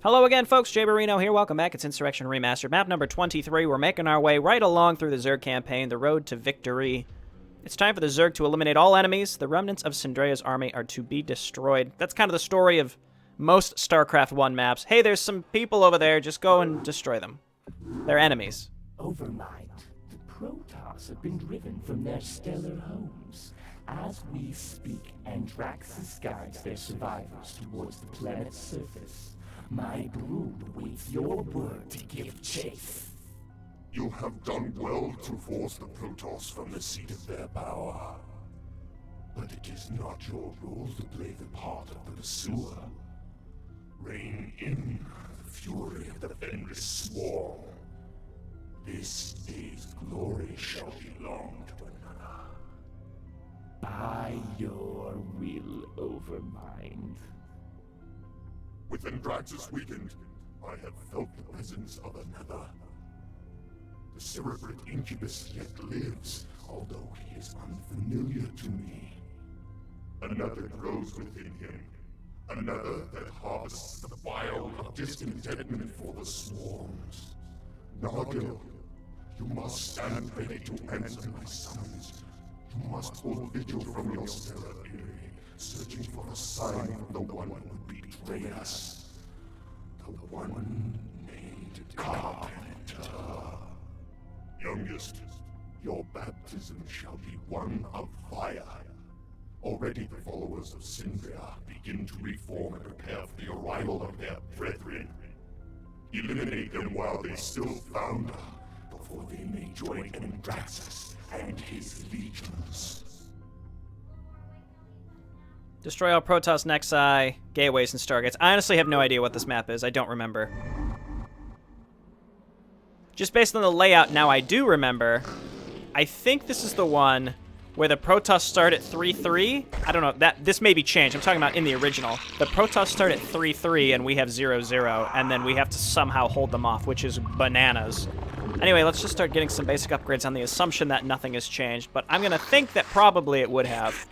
Hello again, folks. Jayborino here. Welcome back. It's Insurrection Remastered. Map number 23. We're making our way right along through the Zerg campaign, the road to victory. It's time for the Zerg to eliminate all enemies. The remnants of Syndrea's army are to be destroyed. That's kind of the story of most StarCraft 1 maps. Hey, there's some people over there. Just go and destroy them. They're enemies. Overnight, the Protoss have been driven from their stellar homes. As we speak, Andraxis guides their survivors towards the planet's surface. My brood awaits your word to give chase. You have done well to force the Protoss from the seat of their power. But it is not your role to play the part of the pursuer. Rein in the fury of the Fenris Swarm. This day's glory shall belong to another. By your will over mine. With Andraxis weakened, I have felt the presence of another. The cerebrate incubus yet lives, although he is unfamiliar to me. Another grows within him. Another that harvests the bile of discontentment for the swarms. Nargil, you must stand ready to answer my summons. You must hold vigil from your stellar eyrie, searching for a sign from the one who would betray us. The one named Carpenter. Youngest, your baptism shall be one of fire. Already the followers of Syndrea begin to reform and prepare for the arrival of their brethren. Eliminate them while they still flounder, before they may join Andraxis and his legions. Destroy all Protoss, Nexi, gateways, and stargates. I honestly have no idea what this map is. I don't remember. Just based on the layout now, I do remember. I think this is the one where the Protoss start at 3-3. I don't know. This may be changed. I'm talking about in the original. The Protoss start at 3-3, and we have 0-0, and then we have to somehow hold them off, which is bananas. Anyway, let's just start getting some basic upgrades on the assumption that nothing has changed, but I'm going to think that probably it would have.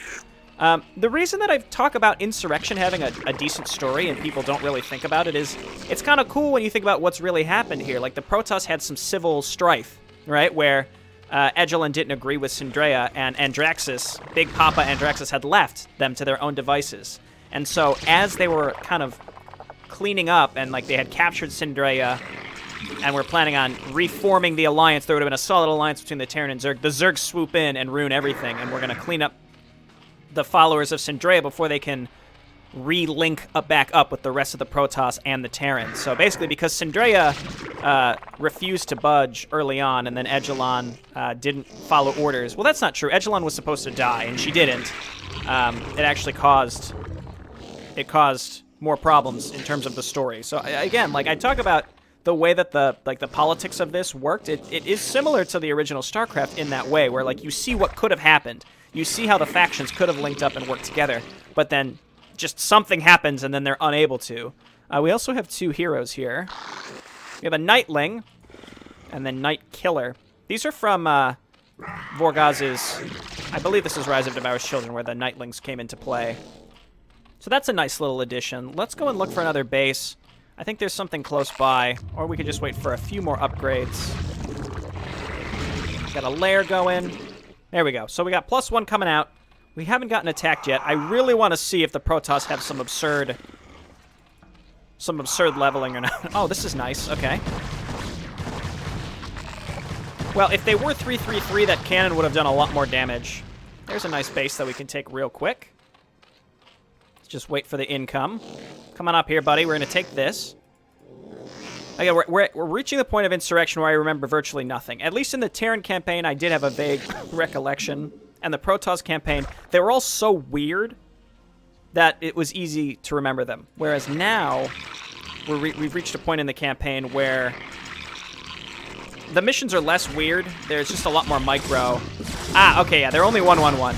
The reason that I talk about Insurrection having a decent story and people don't really think about it is it's kind of cool when you think about what's really happened here. Like, the Protoss had some civil strife, right, where Egelon didn't agree with Syndrea, and Andraxis, Big Papa Andraxis, had left them to their own devices. And so as they were kind of cleaning up and, like, they had captured Syndrea and were planning on reforming the alliance, there would have been a solid alliance between the Terran and Zerg. The Zerg swoop in and ruin everything, and we're going to clean up the followers of Syndrea before they can re-link back up with the rest of the Protoss and the Terrans. So basically, because Syndrea refused to budge early on, and then Egelon didn't follow orders. Well, that's not true. Egelon was supposed to die, and she didn't. It actually caused more problems in terms of the story. So again, like, I talk about the way that the politics of this worked. It is similar to the original StarCraft in that way, where, like, you see what could have happened. You see how the factions could have linked up and worked together, but then just something happens and then they're unable to. We also have two heroes here. We have a Knightling and then Night Killer. These are from Vorgozz's, I believe this is Rise of Devour's Children, where the Knightlings came into play. So that's a nice little addition. Let's go and look for another base. I think there's something close by, or we could just wait for a few more upgrades. Got a lair going. There we go. So we got +1 coming out. We haven't gotten attacked yet. I really want to see if the Protoss have some absurd leveling or not. Oh, this is nice. Okay. Well, if they were 3-3-3, that cannon would have done a lot more damage. There's a nice base that we can take real quick. Let's just wait for the income. Come on up here, buddy. We're going to take this. Again, we're reaching the point of Insurrection where I remember virtually nothing. At least in the Terran campaign, I did have a vague recollection. And the Protoss campaign, they were all so weird that it was easy to remember them. Whereas now, we've reached a point in the campaign where the missions are less weird. There's just a lot more micro. Ah, okay, yeah, they're only 1-1-1.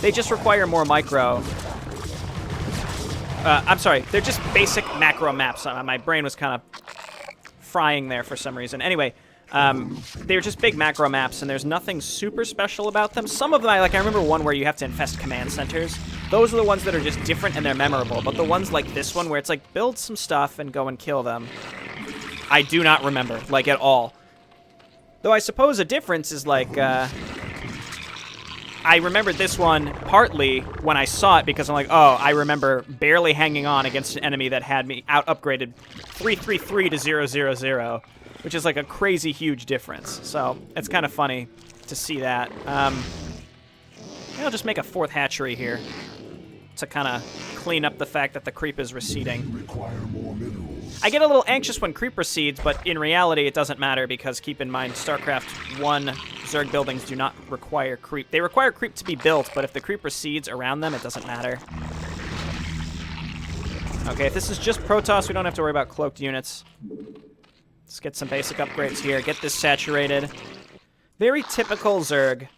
They just require more micro. I'm sorry, they're just basic macro maps. My brain was kind of frying there for some reason. Anyway, They're just big macro maps, and there's nothing super special about them. Some of them, I remember one where you have to infest command centers. Those are the ones that are just different and they're memorable. But the ones like this one, where it's like, build some stuff and go and kill them, I do not remember, like, at all. Though I suppose a difference is, like, I remembered this one partly when I saw it because I'm like, oh, I remember barely hanging on against an enemy that had me out-upgraded 333 to 000, which is like a crazy huge difference. So it's kind of funny to see that. Maybe I'll just make a 4th hatchery here to kind of clean up the fact that the creep is receding. I get a little anxious when creep recedes, but in reality it doesn't matter because keep in mind, StarCraft 1 Zerg buildings do not require creep. They require creep to be built, but if the creep recedes around them, it doesn't matter. Okay, if this is just Protoss, we don't have to worry about cloaked units. Let's get some basic upgrades here, get this saturated. Very typical Zerg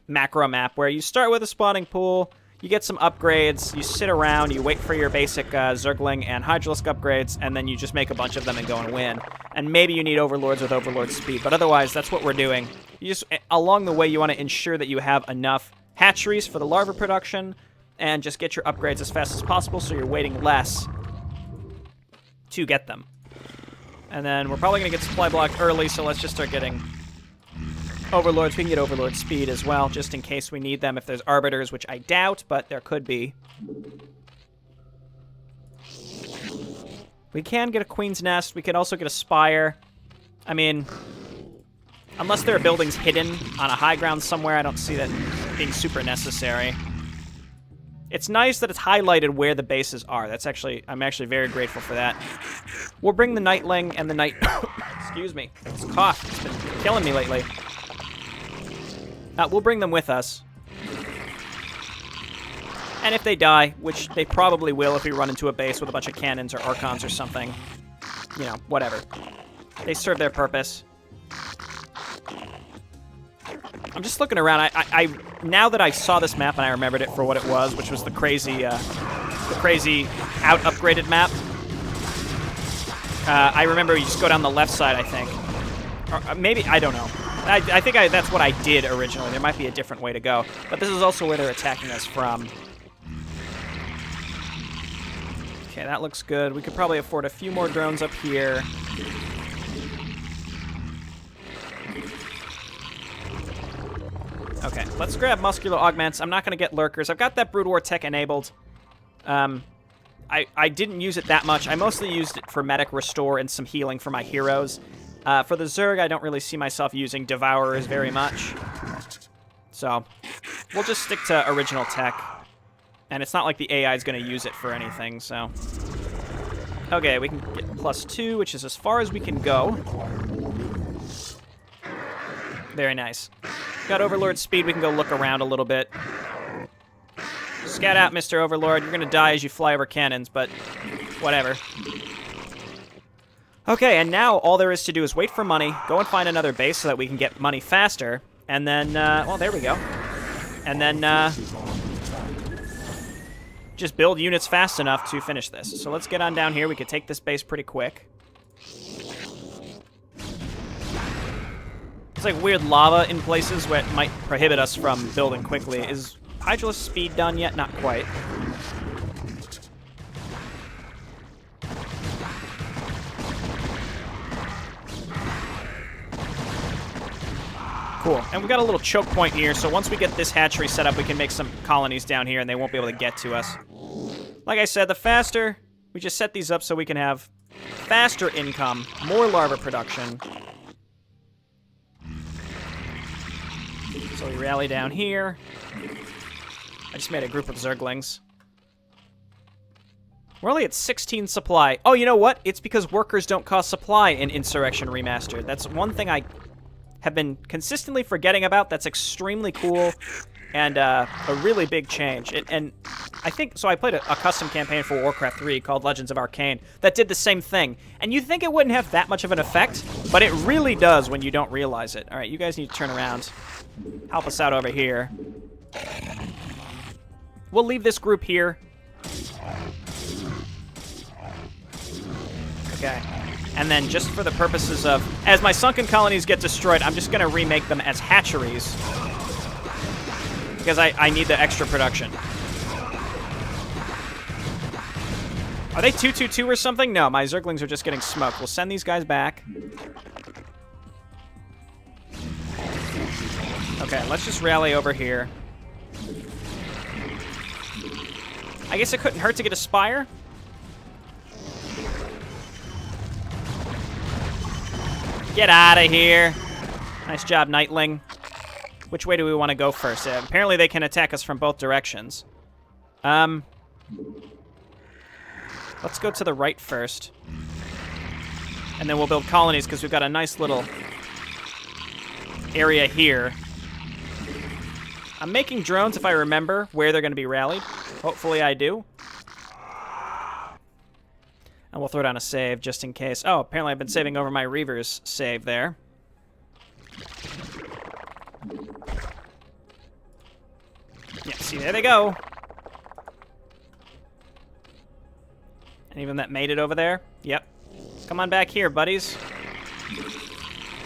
macro map, where you start with a spawning pool, you get some upgrades, you sit around, you wait for your basic Zergling and Hydralisk upgrades, and then you just make a bunch of them and go and win. And maybe you need Overlords with Overlord speed, but otherwise, that's what we're doing. You just, along the way, you want to ensure that you have enough hatcheries for the larva production, and just get your upgrades as fast as possible so you're waiting less to get them. And then we're probably going to get supply blocked early, so let's just start getting Overlords. We can get Overlord speed as well, just in case we need them if there's Arbiters, which I doubt, but there could be. We can get a Queen's Nest. We could also get a Spire. I mean, unless there are buildings hidden on a high ground somewhere, I don't see that being super necessary. It's nice that it's highlighted where the bases are. I'm actually very grateful for that. We'll bring the Nightling and the Night... Excuse me. This cough has been killing me lately. We'll bring them with us. And if they die, which they probably will if we run into a base with a bunch of cannons or Archons or something, you know, whatever. They serve their purpose. I'm just looking around. I now that I saw this map and I remembered it for what it was, which was the crazy out-upgraded map. I remember you just go down the left side, I think. Or maybe, I don't know. I think that's what I did originally. There might be a different way to go. But this is also where they're attacking us from. Okay, that looks good. We could probably afford a few more drones up here. Okay, let's grab Muscular Augments. I'm not going to get Lurkers. I've got that Brood War tech enabled. I didn't use it that much. I mostly used it for medic restore and some healing for my heroes. For the Zerg, I don't really see myself using Devourers very much. So, we'll just stick to original tech. And it's not like the AI is going to use it for anything, so... Okay, we can get +2, which is as far as we can go. Very nice. Got Overlord speed, we can go look around a little bit. Scout out, Mr. Overlord. You're going to die as you fly over cannons, but whatever. Okay, and now all there is to do is wait for money, go and find another base so that we can get money faster, and then, well, there we go. And then, just build units fast enough to finish this. So let's get on down here. We could take this base pretty quick. It's like weird lava in places where it might prohibit us from building quickly. Is Hydralisk speed done yet? Not quite. Cool. And we've got a little choke point here, so once we get this hatchery set up, we can make some colonies down here, and they won't be able to get to us. Like I said, the faster... We just set these up so we can have faster income, more larva production. So we rally down here. I just made a group of Zerglings. We're only at 16 supply. Oh, you know what? It's because workers don't cost supply in Insurrection Remastered. That's one thing I have been consistently forgetting about. That's extremely cool and a really big change. And I think, so I played a custom campaign for Warcraft 3 called Legends of Arcane that did the same thing. And you'd think it wouldn't have that much of an effect, but it really does when you don't realize it. All right, you guys need to turn around. Help us out over here. We'll leave this group here. Okay. And then just for the purposes of, as my sunken colonies get destroyed, I'm just going to remake them as hatcheries. Because I need the extra production. Are they 2-2-2 or something? No, my Zerglings are just getting smoked. We'll send these guys back. Okay, let's just rally over here. I guess it couldn't hurt to get a Spire. Get out of here. Nice job, Nightling. Which way do we want to go first? Apparently they can attack us from both directions. Let's go to the right first. And then we'll build colonies because we've got a nice little area here. I'm making drones if I remember where they're going to be rallied. Hopefully I do. And we'll throw down a save just in case. Oh, apparently I've been saving over my Reaver's save there. Yeah, see, there they go. And even that made it over there. Yep. Come on back here, buddies.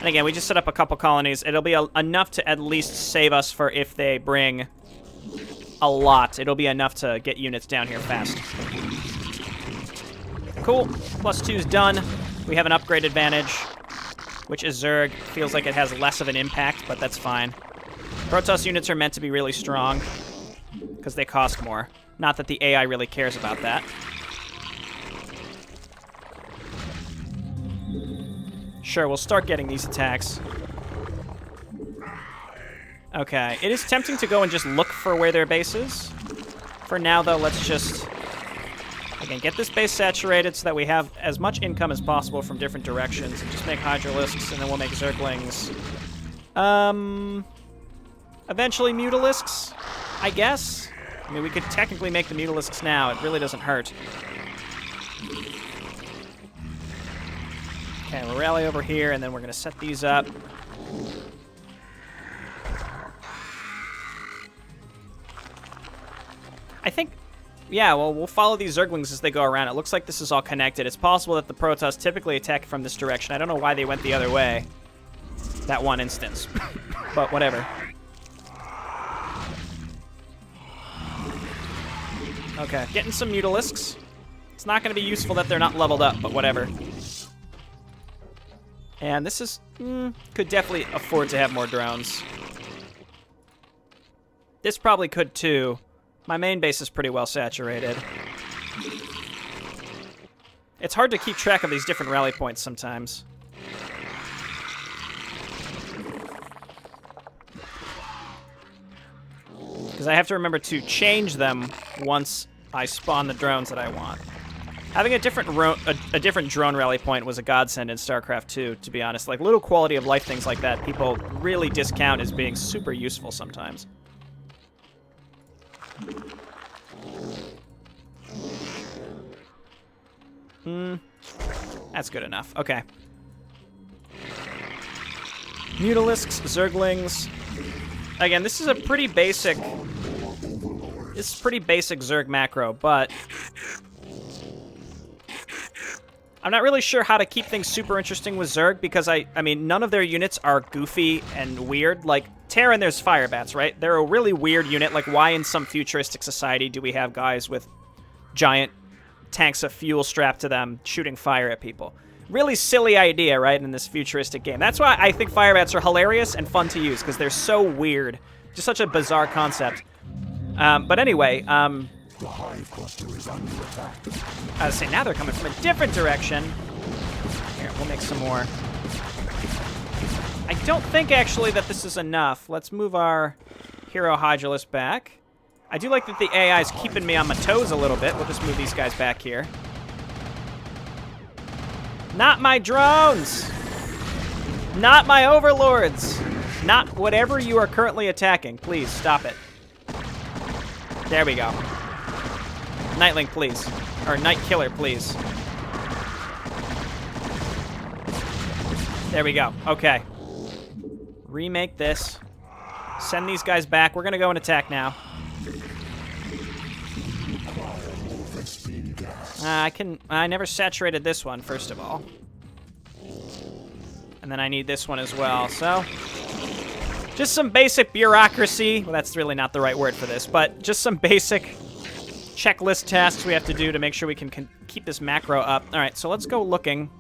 And again, we just set up a couple colonies. It'll be enough to at least save us for if they bring a lot. It'll be enough to get units down here fast. Cool. +2's done. We have an upgrade advantage, which is Zerg. Feels like it has less of an impact, but that's fine. Protoss units are meant to be really strong because they cost more. Not that the AI really cares about that. Sure, we'll start getting these attacks. Okay, it is tempting to go and just look for where their base is. For now, though, let's just, again, get this base saturated so that we have as much income as possible from different directions, and just make Hydralisks, and then we'll make Zerglings. Eventually Mutalisks, I guess? I mean, we could technically make the Mutalisks now. It really doesn't hurt. Okay, we'll rally over here, and then we're going to set these up. I think, yeah, well, we'll follow these Zerglings as they go around. It looks like this is all connected. It's possible that the Protoss typically attack from this direction. I don't know why they went the other way. That one instance. But whatever. Okay, getting some Mutalisks. It's not going to be useful that they're not leveled up, but whatever. And this is, could definitely afford to have more drones. This probably could too. My main base is pretty well saturated. It's hard to keep track of these different rally points sometimes. Because I have to remember to change them once I spawn the drones that I want. Having a different drone rally point was a godsend in StarCraft 2, to be honest. Like, little quality of life things like that, people really discount as being super useful sometimes. That's good enough. Okay. Mutalisks, Zerglings. Again, this is a pretty basic... This is pretty basic Zerg macro, but... I'm not really sure how to keep things super interesting with Zerg, because I mean, none of their units are goofy and weird. Like, Terran, there's Firebats, right? They're a really weird unit. Like, why in some futuristic society do we have guys with giant tanks of fuel strapped to them shooting fire at people? Really silly idea, right, in this futuristic game. That's why I think Firebats are hilarious and fun to use, because they're so weird. Just such a bizarre concept. But anyway, The hive cluster is under attack. I was saying, now they're coming from a different direction. Here, we'll make some more. I don't think, actually, that this is enough. Let's move our Hero Hydralist back. I do like that the AI is keeping me on my toes a little bit. We'll just move these guys back here. Not my drones! Not my overlords! Not whatever you are currently attacking. Please, stop it. There we go. Nightling, please. Or Night Killer, please. There we go. Okay. Remake this. Send these guys back. We're going to go and attack now. I never saturated this one, first of all. And then I need this one as well, so... Just some basic bureaucracy. Well, that's really not the right word for this, but just some basic checklist tasks we have to do to make sure we can keep this macro up. All right, so let's go looking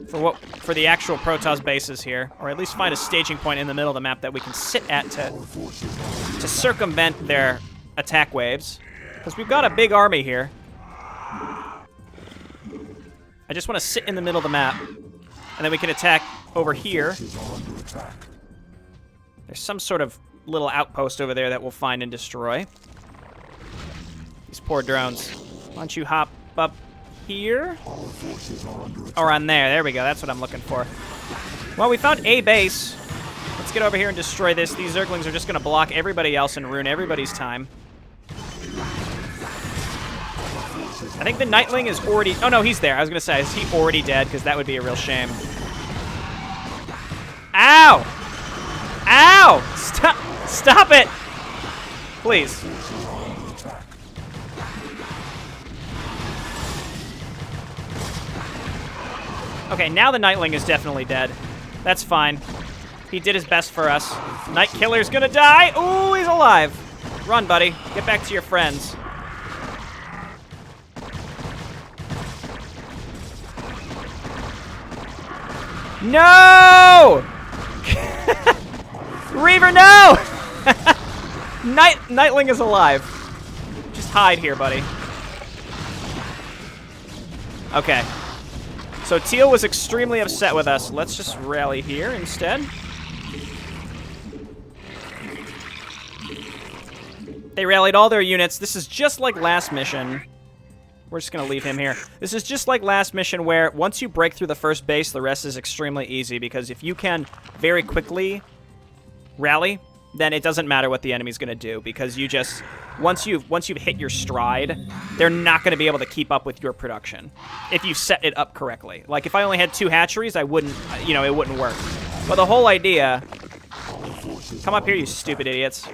for the actual Protoss bases here, or at least find a staging point in the middle of the map that we can sit at to circumvent their attack waves, because we've got a big army here. I just want to sit in the middle of the map, and then we can attack over here. There's some sort of little outpost over there that we'll find and destroy. These poor drones. Why don't you hop up here? Or on there. There we go. That's what I'm looking for. Well, we found a base. Let's get over here and destroy this. These Zerglings are just going to block everybody else and ruin everybody's time. I think the Nightling is already... Oh, no, he's there. I was going to say, is he already dead? Because that would be a real shame. Ow! Ow! Stop! Stop it! Please. Okay, now the Nightling is definitely dead. That's fine. He did his best for us. Night Killer's gonna die! Ooh, he's alive! Run, buddy. Get back to your friends. No! Reaver, no! Nightling is alive. Just hide here, buddy. Okay. So Teal was extremely upset with us. Let's just rally here instead. They rallied all their units. This is just like last mission. We're just going to leave him here. This is just like last mission where once you break through the first base, the rest is extremely easy, because if you can very quickly rally, then it doesn't matter what the enemy's going to do, because you just once you've hit your stride, they're not going to be able to keep up with your production if you set it up correctly. Like if I only had 2 hatcheries, I wouldn't, it wouldn't work. But the whole idea, come up here, you stupid idiots.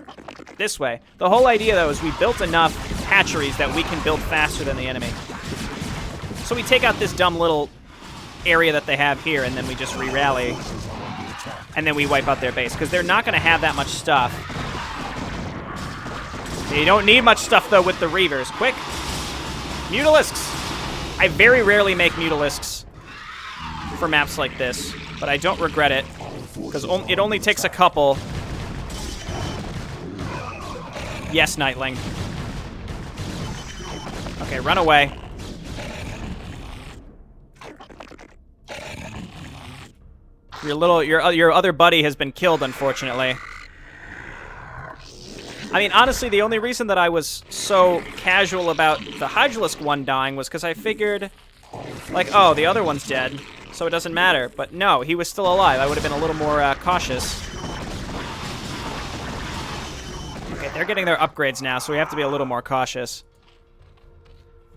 This way. The whole idea, though, is we built enough hatcheries that we can build faster than the enemy. So we take out this dumb little area that they have here, and then we just re-rally. And then we wipe out their base, because they're not going to have that much stuff. They don't need much stuff, though, with the Reavers. Quick! Mutalisks! I very rarely make Mutalisks for maps like this, but I don't regret it, because it only takes a couple. Yes, Nightling. Okay, run away. Your other buddy has been killed, unfortunately. I mean, honestly, the only reason that I was so casual about the Hydralisk one dying was because I figured, like, oh, the other one's dead, so it doesn't matter. But no, he was still alive. I would have been a little more cautious. Okay, they're getting their upgrades now, so we have to be a little more cautious.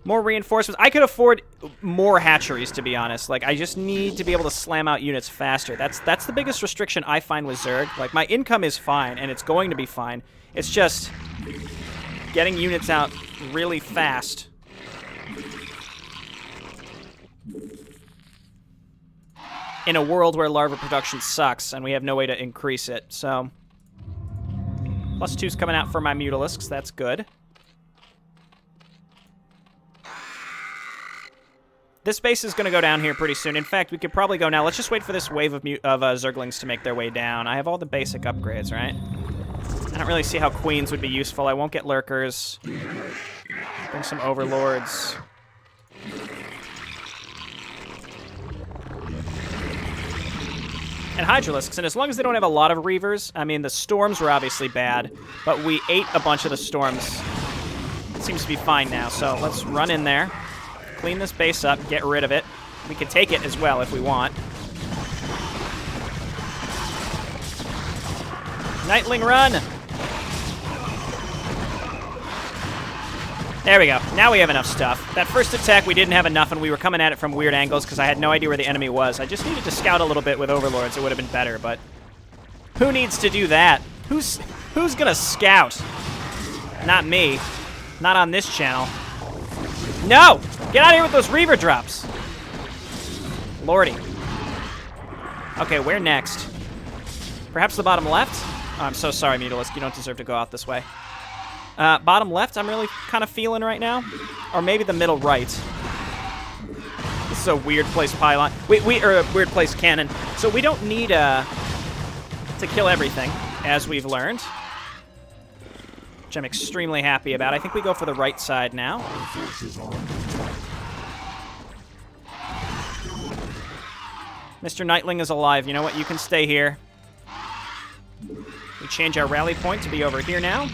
More reinforcements. I could afford more hatcheries, to be honest. Like, I just need to be able to slam out units faster. That's the biggest restriction I find with Zerg. Like, my income is fine, and it's going to be fine. It's just getting units out really fast. In a world where larva production sucks, and we have no way to increase it, so... +2's coming out for my Mutalisks. That's good. This base is going to go down here pretty soon. In fact, we could probably go now. Let's just wait for this wave of Zerglings to make their way down. I have all the basic upgrades, right? I don't really see how Queens would be useful. I won't get Lurkers. Bring some Overlords. And Hydralisks, and as long as they don't have a lot of Reavers, I mean, the Storms were obviously bad, but we ate a bunch of the Storms. It seems to be fine now, so let's run in there, clean this base up, get rid of it. We can take it as well if we want. Nightling, run! There we go. Now we have enough stuff. That first attack, we didn't have enough, and we were coming at it from weird angles because I had no idea where the enemy was. I just needed to scout a little bit with Overlords. It would have been better, but who needs to do that? Who's gonna scout? Not me. Not on this channel. No! Get out of here with those Reaver drops. Lordy. Okay, where next? Perhaps the bottom left? Oh, I'm so sorry, Mutalisk. You don't deserve to go out this way. Bottom left, I'm really kind of feeling right now. Or maybe the middle right. This is a weird place pylon. Or a weird place cannon. So we don't need to kill everything, as we've learned. Which I'm extremely happy about. I think we go for the right side now. Mr. Nightling is alive. You know what? You can stay here. We change our rally point to be over here now.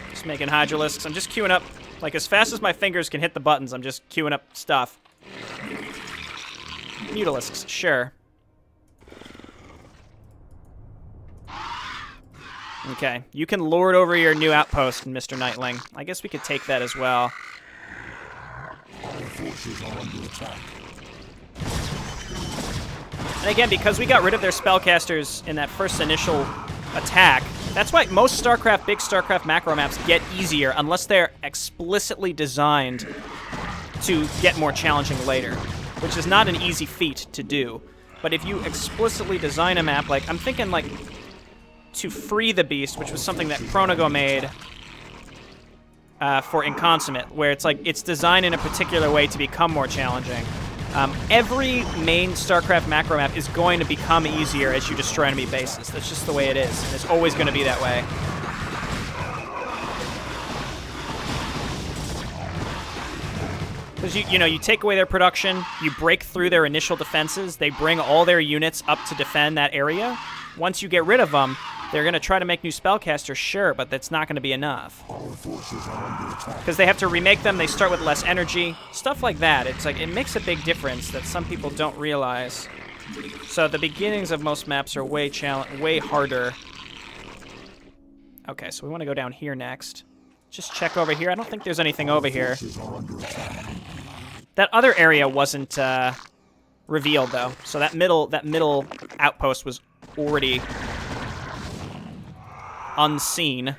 Just making Hydralisks. I'm just queuing up, like, as fast as my fingers can hit the buttons, I'm just queuing up stuff. Mutalisks, sure. Okay, you can lord over your new outpost, Mr. Nightling. I guess we could take that as well. And again, because we got rid of their spellcasters in that first initial attack, that's why most StarCraft, big StarCraft macro maps get easier unless they're explicitly designed to get more challenging later, which is not an easy feat to do. But if you explicitly design a map, like, I'm thinking, like, to free the beast, which was something that Chronogo made for Inconsummate, where it's like it's designed in a particular way to become more challenging. Every main StarCraft macro map is going to become easier as you destroy enemy bases. That's just the way it is. And it's always going to be that way. Because you take away their production, you break through their initial defenses, they bring all their units up to defend that area. Once you get rid of them, they're going to try to make new spellcasters, sure, but that's not going to be enough. Because they have to remake them, they start with less energy, stuff like that. It's like, it makes a big difference that some people don't realize. So the beginnings of most maps are way harder. Okay, so we want to go down here next. Just check over here. I don't think there's anything over here. That other area wasn't revealed, though. So that middle outpost was already unseen.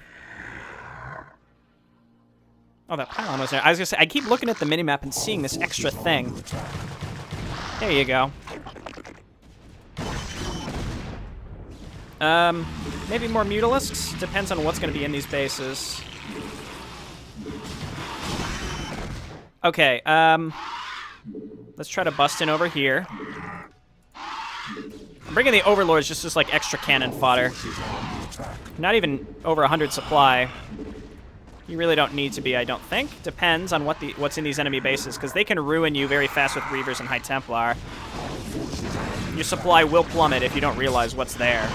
Oh, that pylon was there. I was gonna say, I keep looking at the minimap and seeing this extra thing. There you go. Maybe more Mutalisks? Depends on what's gonna be in these bases. Okay, let's try to bust in over here. I'm bringing the Overlords just as, like, extra cannon fodder. Not even over 100 supply. You really don't need to be, I don't think. Depends on what's in these enemy bases, because they can ruin you very fast with Reavers and High Templar. Your supply will plummet if you don't realize what's there.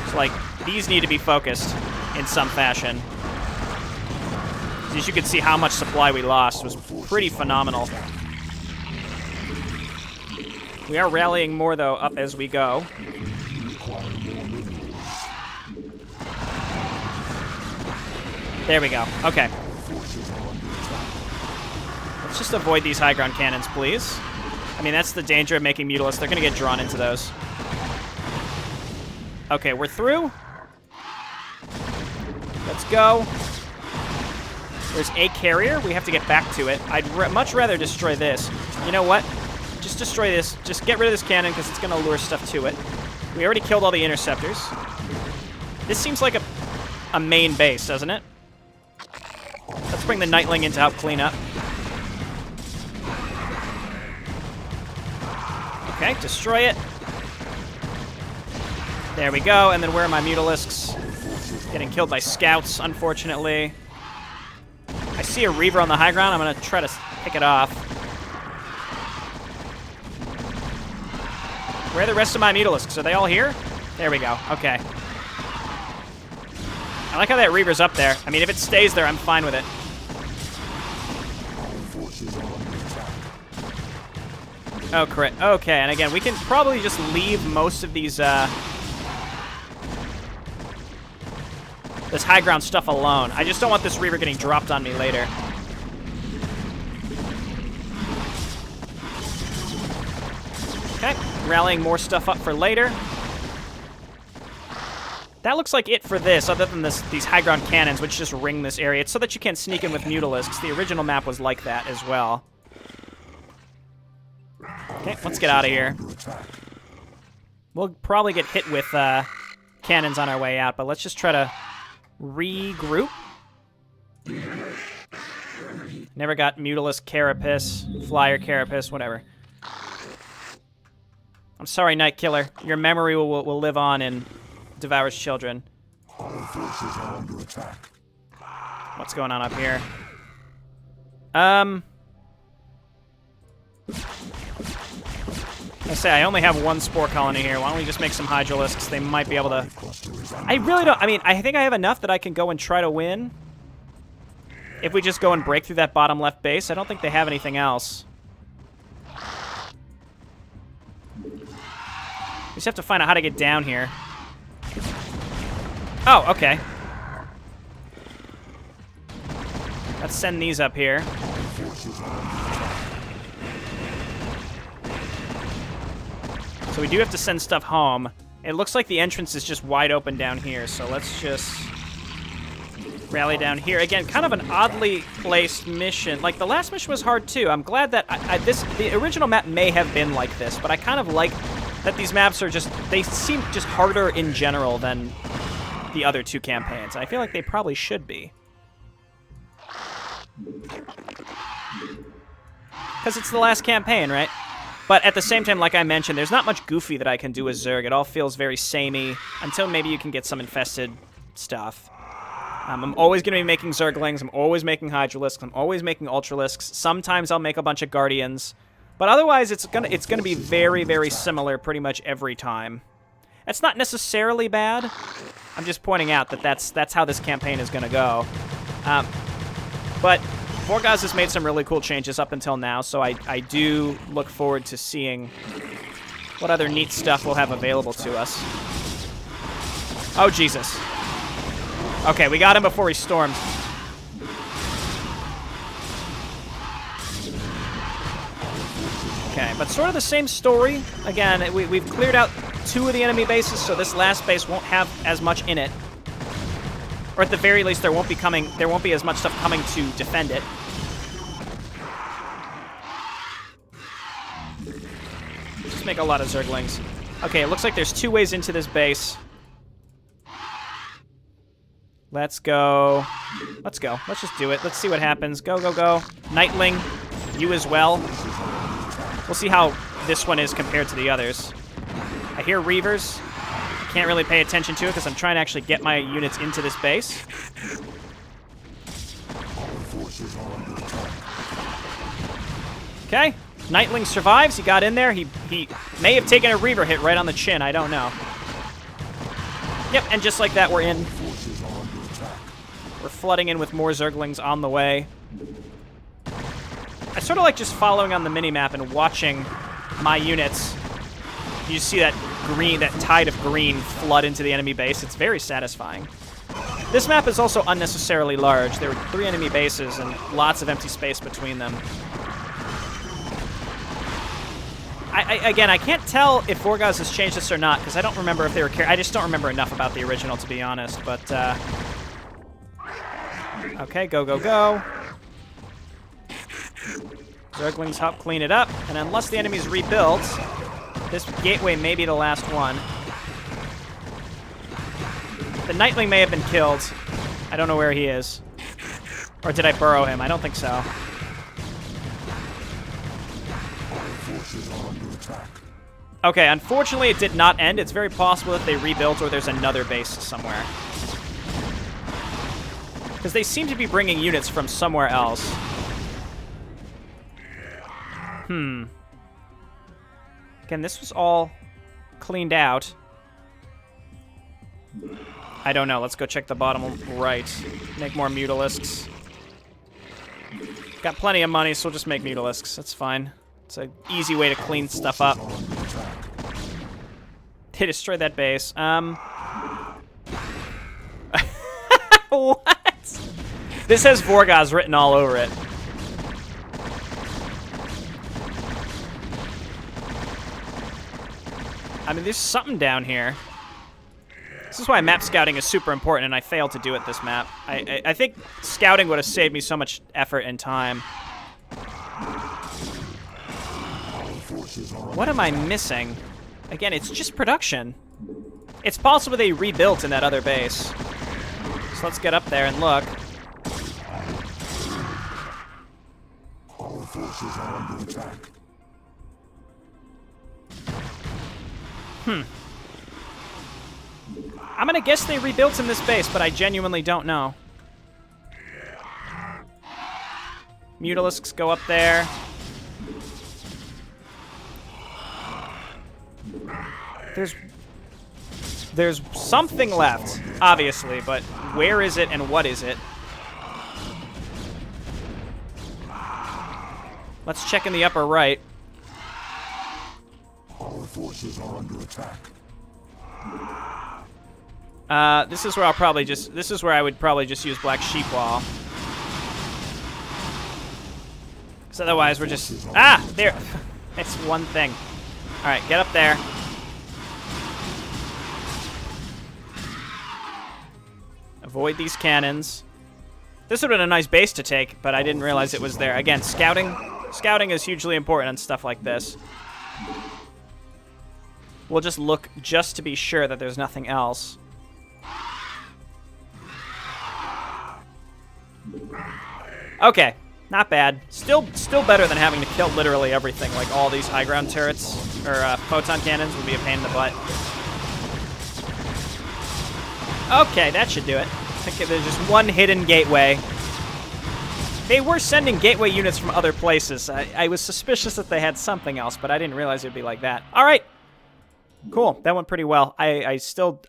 So, like, these need to be focused in some fashion. As you can see, how much supply we lost was pretty phenomenal. We are rallying more, though, up as we go. There we go. Okay. Let's just avoid these high ground cannons, please. I mean, that's the danger of making Mutalisks. They're going to get drawn into those. Okay, we're through. Let's go. There's a carrier. We have to get back to it. I'd much rather destroy this. You know what? Just destroy this. Just get rid of this cannon because it's going to lure stuff to it. We already killed all the interceptors. This seems like a main base, doesn't it? Let's bring the Nightling in to help clean up. Okay, destroy it. There we go. And then where are my Mutalisks? Getting killed by scouts, unfortunately. I see a Reaver on the high ground. I'm going to try to pick it off. Where are the rest of my Mutalisks? Are they all here? There we go. Okay. I like how that Reaver's up there. I mean, if it stays there, I'm fine with it. Oh, correct. Okay, and again, we can probably just leave most of these, this high ground stuff alone. I just don't want this Reaver getting dropped on me later. Okay, rallying more stuff up for later. That looks like it for this, other than these high ground cannons, which just ring this area. It's so that you can't sneak in with Mutalisks. The original map was like that as well. Okay, let's get out of here. We'll probably get hit with cannons on our way out, but let's just try to regroup. Never got Mutalisk Carapace, Flyer Carapace, whatever. I'm sorry, Night Killer. Your memory will live on in Devour's Children. Our forces are under attack. What's going on up here? I say I only have one spore colony here. Why don't we just make some Hydralisks? They might be able to... I really don't... I mean, I think I have enough that I can go and try to win. If we just go and break through that bottom left base, I don't think they have anything else. We just have to find out how to get down here. Oh, okay. Let's send these up here. So we do have to send stuff home. It looks like the entrance is just wide open down here, so let's just rally down here. Again, kind of an oddly placed mission. Like, the last mission was hard, too. I'm glad that the original map may have been like this, but I kind of like that these maps are just... They seem just harder in general than the other two campaigns. I feel like they probably should be. Because it's the last campaign, right? But at the same time, like I mentioned, there's not much goofy that I can do with Zerg. It all feels very samey until maybe you can get some infested stuff. I'm always going to be making Zerglings. I'm always making Hydralisks. I'm always making Ultralisks. Sometimes I'll make a bunch of Guardians. But otherwise, it's gonna be very, very similar pretty much every time. That's not necessarily bad. I'm just pointing out that that's how this campaign is going to go. But Vorgozz has made some really cool changes up until now, so I do look forward to seeing what other neat stuff we'll have available to us. Oh, Jesus. Okay, we got him before he stormed. Okay, but sort of the same story. Again, we've cleared out 2 of the enemy bases, so this last base won't have as much in it. Or at the very least, there won't be as much stuff coming to defend it. Just make a lot of Zerglings. Okay, it looks like there's 2 ways into this base. Let's go. Let's go. Let's just do it. Let's see what happens. Go, go, go. Nightling, you as well. We'll see how this one is compared to the others. I hear Reavers. Can't really pay attention to it because I'm trying to actually get my units into this base. Okay, Nightling survives. He got in there. He may have taken a Reaver hit right on the chin. I don't know. Yep, and just like that, we're in. We're flooding in with more Zerglings on the way. I sort of like just following on the minimap and watching my units. You see that green, that tide of green flood into the enemy base. It's very satisfying. This map is also unnecessarily large. There were 3 enemy bases and lots of empty space between them. Again, I can't tell if Vorgozz has changed this or not because I don't remember if they were... I just don't remember enough about the original, to be honest. But, okay, go, go, go. Zerglings help clean it up. And unless the enemy's rebuilt... This gateway may be the last one. The Nightling may have been killed. I don't know where he is. Or did I burrow him? I don't think so. Okay, unfortunately it did not end. It's very possible that they rebuilt or there's another base somewhere. Because they seem to be bringing units from somewhere else. Again, this was all cleaned out. I don't know. Let's go check the bottom right. Make more Mutalisks. Got plenty of money, so we'll just make Mutalisks. That's fine. It's an easy way to clean stuff up. They destroyed that base. What? This has Vorgozz written all over it. I mean, there's something down here. This is why map scouting is super important, and I failed to do it this map. I think scouting would have saved me so much effort and time. What am I missing? Again, it's just production. It's possible they rebuilt in that other base. So let's get up there and look. Our forces are under attack. I'm gonna guess they rebuilt in this base, but I genuinely don't know. Mutalisks go up there. There's something left, obviously, but where is it and what is it? Let's check in the upper right. Our forces are under attack. This is where this is where I would probably just use Black Sheep Wall. Because otherwise we're just... Ah! There! It's one thing. Alright, get up there. Avoid these cannons. This would have been a nice base to take, but I didn't realize it was there. Again, scouting is hugely important on stuff like this. We'll just look just to be sure that there's nothing else. Okay, not bad. Still better than having to kill literally everything, like all these high ground turrets, or photon cannons would be a pain in the butt. Okay, that should do it. I think there's just one hidden gateway. They were sending gateway units from other places. I was suspicious that they had something else, but I didn't realize it would be like that. All right. Cool. That went pretty well. I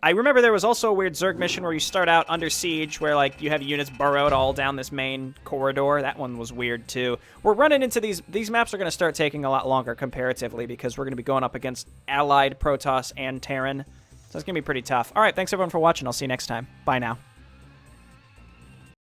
remember there was also a weird Zerg mission where you start out under siege, where like you have units burrowed all down this main corridor. That one was weird too. We're running into these maps are going to start taking a lot longer comparatively because we're going to be going up against allied Protoss and Terran. So it's going to be pretty tough. All right, thanks everyone for watching. I'll see you next time. Bye now.